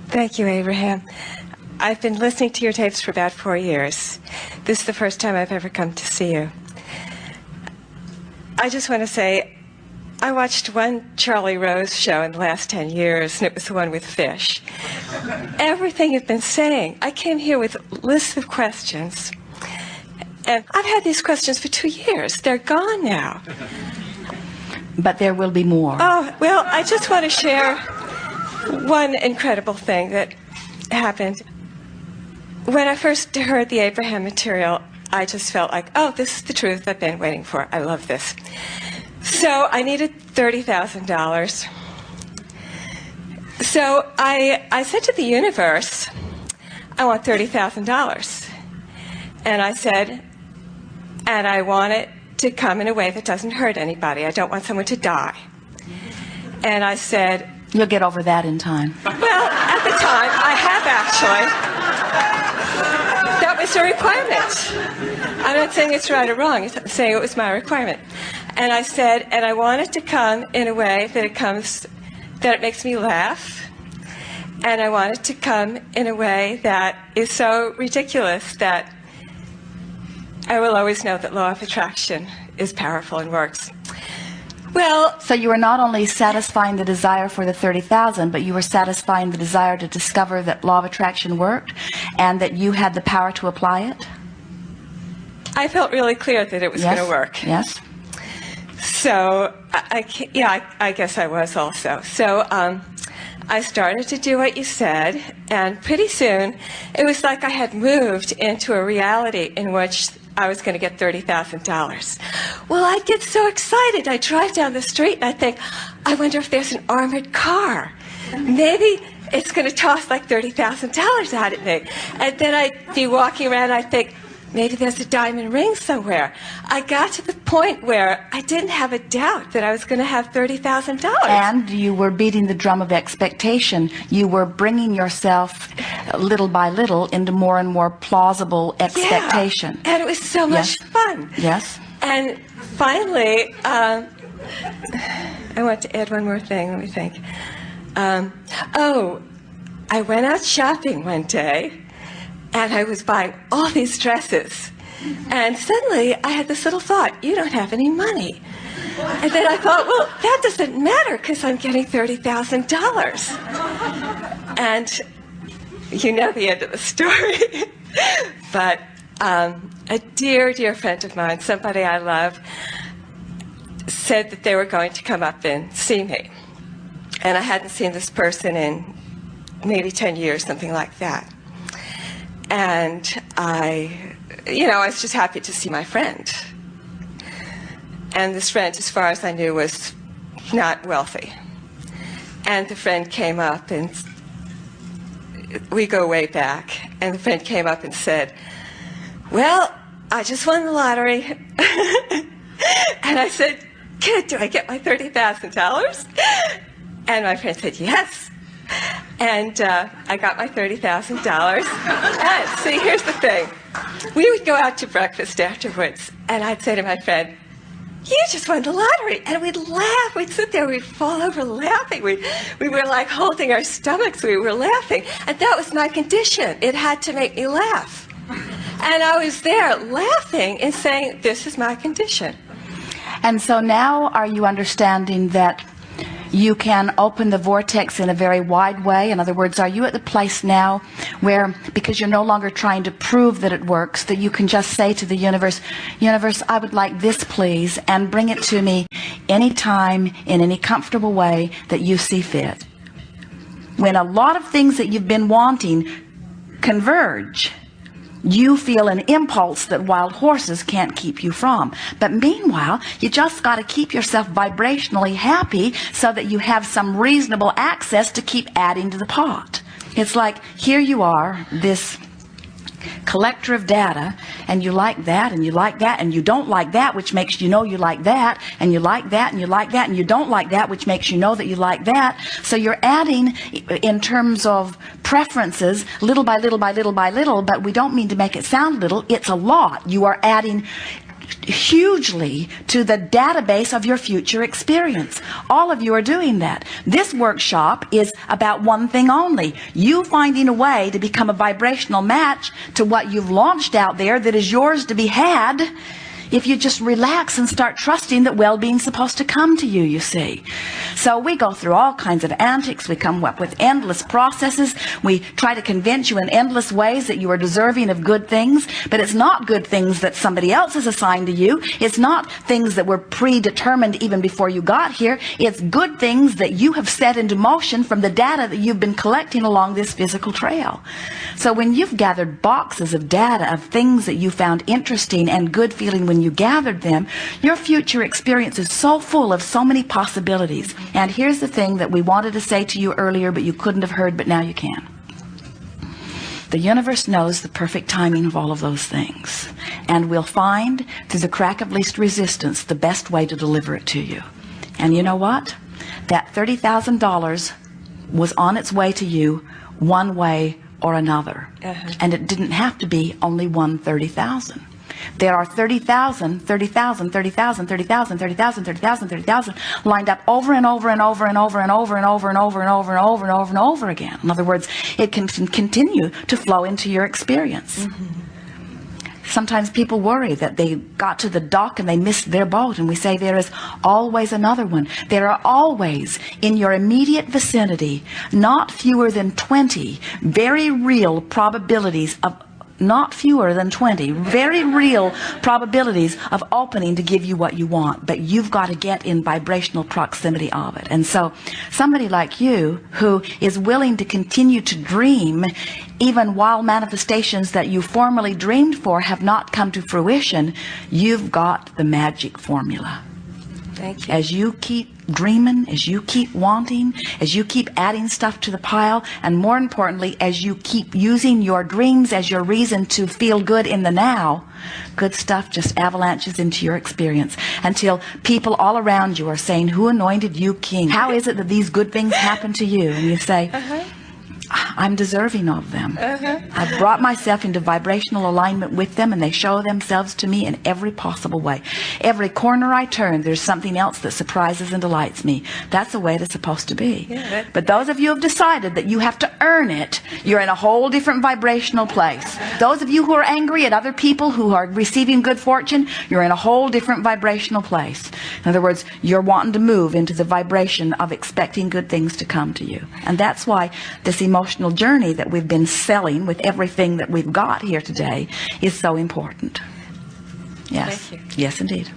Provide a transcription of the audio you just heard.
Thank you, Abraham. I've been listening to your tapes for about 4 years. This is the first time I've ever come to see you. I just want to say, I watched one Charlie Rose show in the last 10 years, and it was the one with fish. Everything you've been saying, I came here with lists of questions, and I've had these questions for 2 years. They're gone now. But there will be more. Oh, well, I just want to share one incredible thing that happened. When I first heard the Abraham material, I just felt like, oh, this is the truth I've been waiting for. I love this. So I needed $30,000. So I said to the universe, I want $30,000. And I said, and I want it to come in a way that doesn't hurt anybody. I don't want someone to die. And I said... You'll get over that in time. Well, at the time, I have actually. That was a requirement. I'm not saying it's right or wrong. I'm saying it was my requirement. And I said, and I want it to come in a way that it makes me laugh. And I want it to come in a way that is so ridiculous that I will always know that law of attraction is powerful and works. Well, so you were not only satisfying the desire for the 30,000, but you were satisfying the desire to discover that law of attraction worked and that you had the power to apply it? I felt really clear that it was going to work. Yes. So, I guess I was also. So, I started to do what you said, and pretty soon, it was like I had moved into a reality in which I was going to get $30,000. Well, I get so excited. I drive down the street and I think, I wonder if there's an armored car. Maybe it's going to toss like $30,000 out at me. And then I'd be walking around and I think, maybe there's a diamond ring somewhere. I got to the point where I didn't have a doubt that I was going to have $30,000. And you were beating the drum of expectation. You were bringing yourself little by little into more and more plausible expectation. Yeah, and it was so much fun. Yes. And finally, I want to add one more thing. Let me think. I went out shopping one day, and I was buying all these dresses. And suddenly, I had this little thought, you don't have any money. And then I thought, well, that doesn't matter, because I'm getting $30,000. And you know the end of the story. But a dear, dear friend of mine, somebody I love, said that they were going to come up and see me. And I hadn't seen this person in maybe 10 years, something like that. And I was just happy to see my friend. And this friend, as far as I knew, was not wealthy. And the friend came up, and we go way back. And the friend came up and said, well, I just won the lottery. And I said, do I get my $30,000? And my friend said, yes. And I got my $30,000. And see, here's the thing. We would go out to breakfast afterwards, and I'd say to my friend, you just won the lottery. And we'd laugh. We'd sit there. We'd fall over laughing. We were like holding our stomachs. We were laughing. And that was my condition. It had to make me laugh. And I was there laughing and saying, this is my condition. And so now are you understanding that you can open the vortex in a very wide way? In other words, are you at the place now where, because you're no longer trying to prove that it works, that you can just say to the universe, universe, I would like this, please, and bring it to me anytime in any comfortable way that you see fit? When a lot of things that you've been wanting converge, you feel an impulse that wild horses can't keep you from. But meanwhile, you just got to keep yourself vibrationally happy so that you have some reasonable access to keep adding to the pot. It's like, here you are, this collector of data, and you like that, and you like that, and you don't like that, which makes you know you like that, and you like that, and you like that, and you don't like that, which makes you know that you like that. So you're adding, in terms of preferences, little by little by little by little, but we don't mean to make it sound little. It's a lot. You are adding hugely to the database of your future experience. All of you are doing that. This workshop is about one thing only: you finding a way to become a vibrational match to what you've launched out there that is yours to be had, if you just relax and start trusting that well-being's supposed to come to you, you see. So we go through all kinds of antics. We come up with endless processes. We try to convince you in endless ways that you are deserving of good things, but it's not good things that somebody else has assigned to you. It's not things that were predetermined even before you got here. It's good things that you have set into motion from the data that you've been collecting along this physical trail. So when you've gathered boxes of data of things that you found interesting and good feeling when you gathered them, your future experience is so full of so many possibilities. And here's the thing that we wanted to say to you earlier, but you couldn't have heard, but now you can. The universe knows the perfect timing of all of those things, and will find through the crack of least resistance the best way to deliver it to you. And you know what? That $30,000 was on its way to you one way or another. And it didn't have to be only one 30,000. There are 30,000, 30,000, 30,000, 30,000, 30,000, 30,000, 30,000 lined up over and over and over and over and over and over and over and over and over and over and over again. In other words, it can continue to flow into your experience. Sometimes people worry that they got to the dock and they missed their boat, and we say there is always another one. There are always in your immediate vicinity not fewer than 20 very real probabilities of not fewer than 20 very real probabilities of opening to give you what you want, but you've got to get in vibrational proximity of it. And so somebody like you who is willing to continue to dream even while manifestations that you formerly dreamed for have not come to fruition, you've got the magic formula. Thank you. As you keep dreaming, as you keep wanting, as you keep adding stuff to the pile, and more importantly, as you keep using your dreams as your reason to feel good in the now, good stuff just avalanches into your experience until people all around you are saying, "Who anointed you king? How is it that these good things happen to you?" And you say, "I'm deserving of them. I've brought myself into vibrational alignment with them, and they show themselves to me in every possible way. Every corner I turn, there's something else that surprises and delights me." That's the way it's supposed to be. But those of you who have decided that you have to earn it, you're in a whole different vibrational place. Those of you who are angry at other people who are receiving good fortune, you're in a whole different vibrational place. In other words, you're wanting to move into the vibration of expecting good things to come to you. And that's why this emotional journey that we've been selling with everything that we've got here today is so important. Yes. Thank you. Yes, indeed.